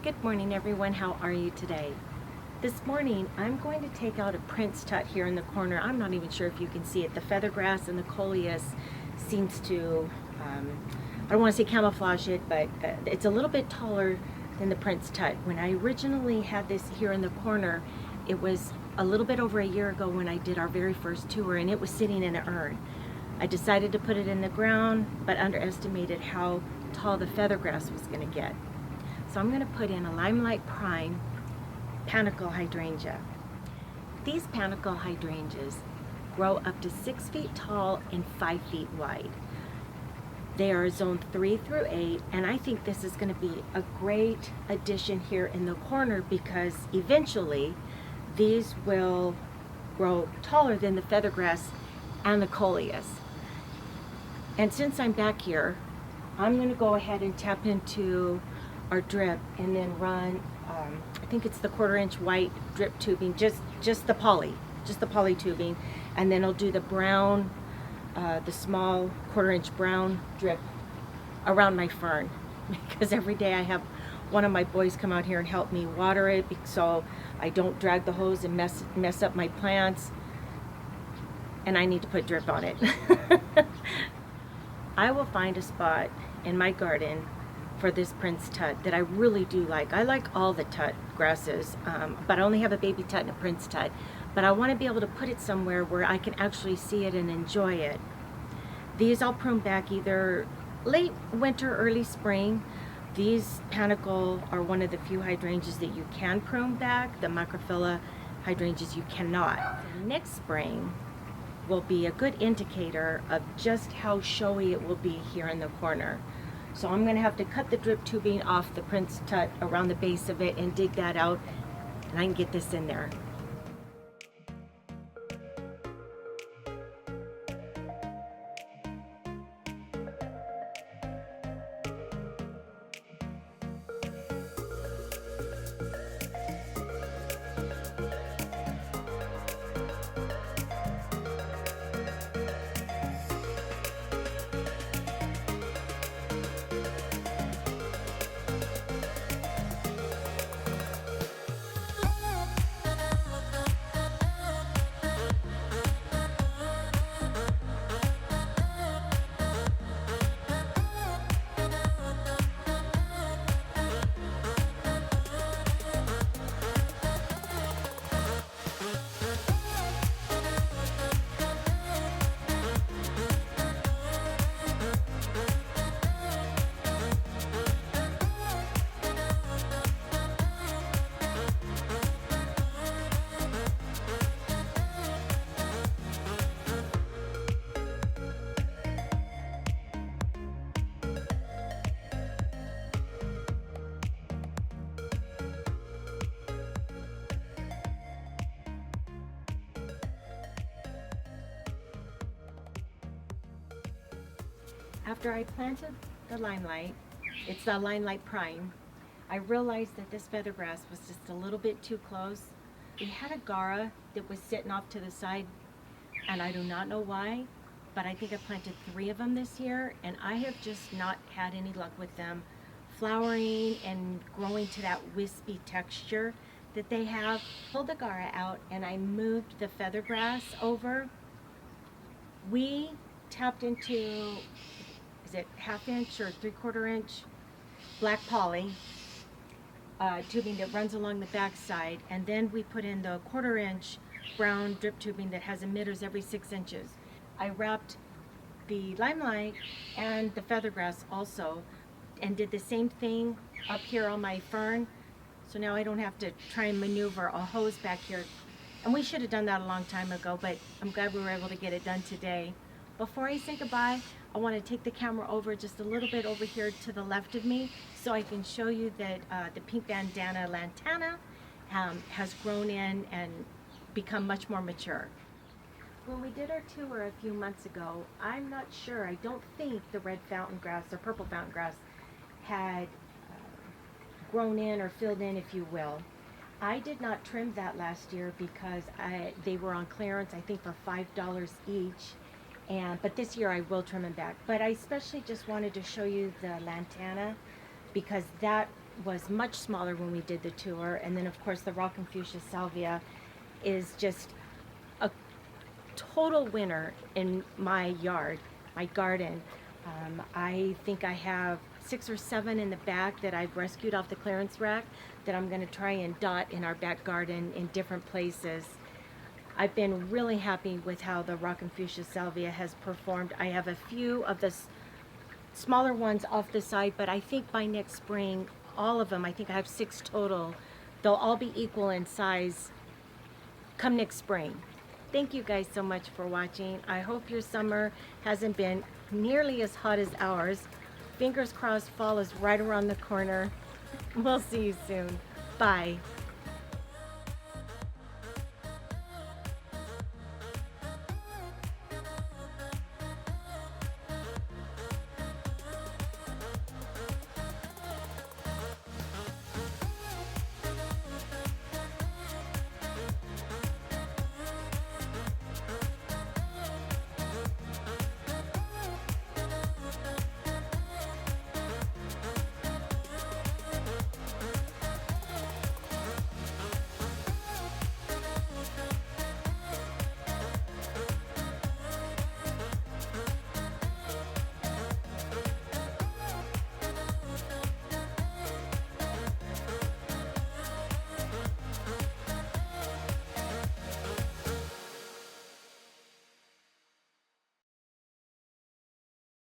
Good morning everyone, how are you today? This morning I'm going to take out a Prince Tut here in the corner. I'm not even sure if you can see it. The feathergrass and the coleus seems to, I don't want to say camouflage it, but it's a little bit taller than the Prince Tut. When I originally had this here in the corner, it was a little bit over a year ago when I did our very first tour, and it was sitting in an urn. I decided to put it in the ground, but underestimated how tall the feathergrass was going to get. So I'm going to put in a Limelight Prime Hydrangea. These panicle hydrangeas grow up to 6 feet tall and 5 feet wide. They are zone 3 through 8, and I think this is going to be a great addition here in the corner because eventually these will grow taller than the feathergrass and the coleus. And since I'm back here, I'm going to go ahead and tap into our drip and then run, I think it's the 1/4 inch white drip tubing, just the poly tubing, and then I'll do the brown, the small 1/4 inch brown drip around my fern because every day I have one of my boys come out here and help me water it so I don't drag the hose and mess up my plants, and I need to put drip on it. I will find a spot in my garden for this Prince Tut that I really do like. I like all the tut grasses, but I only have a baby tut and a Prince Tut. But I want to be able to put it somewhere where I can actually see it and enjoy it. These I'll prune back either late winter, early spring. These panicle are one of the few hydrangeas that you can prune back. The macrophylla hydrangeas you cannot. Next spring will be a good indicator of just how showy it will be here in the corner. So I'm going to have to cut the drip tubing off the Prince Tut around the base of it and dig that out, and I can get this in there. After I planted the Limelight, it's the Limelight Prime, I realized that this feathergrass was just a little bit too close. We had a Gara that was sitting off to the side, and I do not know why, but I think I planted 3 of them this year, and I have just not had any luck with them flowering and growing to that wispy texture that they have. Pulled the Gara out and I moved the feathergrass over. We tapped into, is it 1/2 inch or 3/4 inch black poly tubing that runs along the back side, and then we put in the 1/4 inch brown drip tubing that has emitters every 6 inches. I wrapped the Limelight and the feathergrass also and did the same thing up here on my fern, so now I don't have to try and maneuver a hose back here, and we should have done that a long time ago, but I'm glad we were able to get it done today. Before I say goodbye, I want to take the camera over just a little bit over here to the left of me so I can show you that the pink bandana lantana has grown in and become much more mature. When we did our tour a few months ago, I'm not sure, I don't think the red fountain grass or purple fountain grass had grown in or filled in, if you will. I did not trim that last year because they were on clearance, I think for $5 each. But this year I will trim them back. But I especially just wanted to show you the lantana because that was much smaller when we did the tour. And then of course the Rock and Fuchsia Salvia is just a total winner in my yard, my garden. I think I have 6 or 7 in the back that I've rescued off the clearance rack that I'm going to try and dot in our back garden in different places. I've been really happy with how the Rock and Fuchsia Salvia has performed. I have a few of the smaller ones off the side, but I think by next spring, all of them, I think I have 6 total, they'll all be equal in size come next spring. Thank you guys so much for watching. I hope your summer hasn't been nearly as hot as ours. Fingers crossed fall is right around the corner. We'll see you soon. Bye.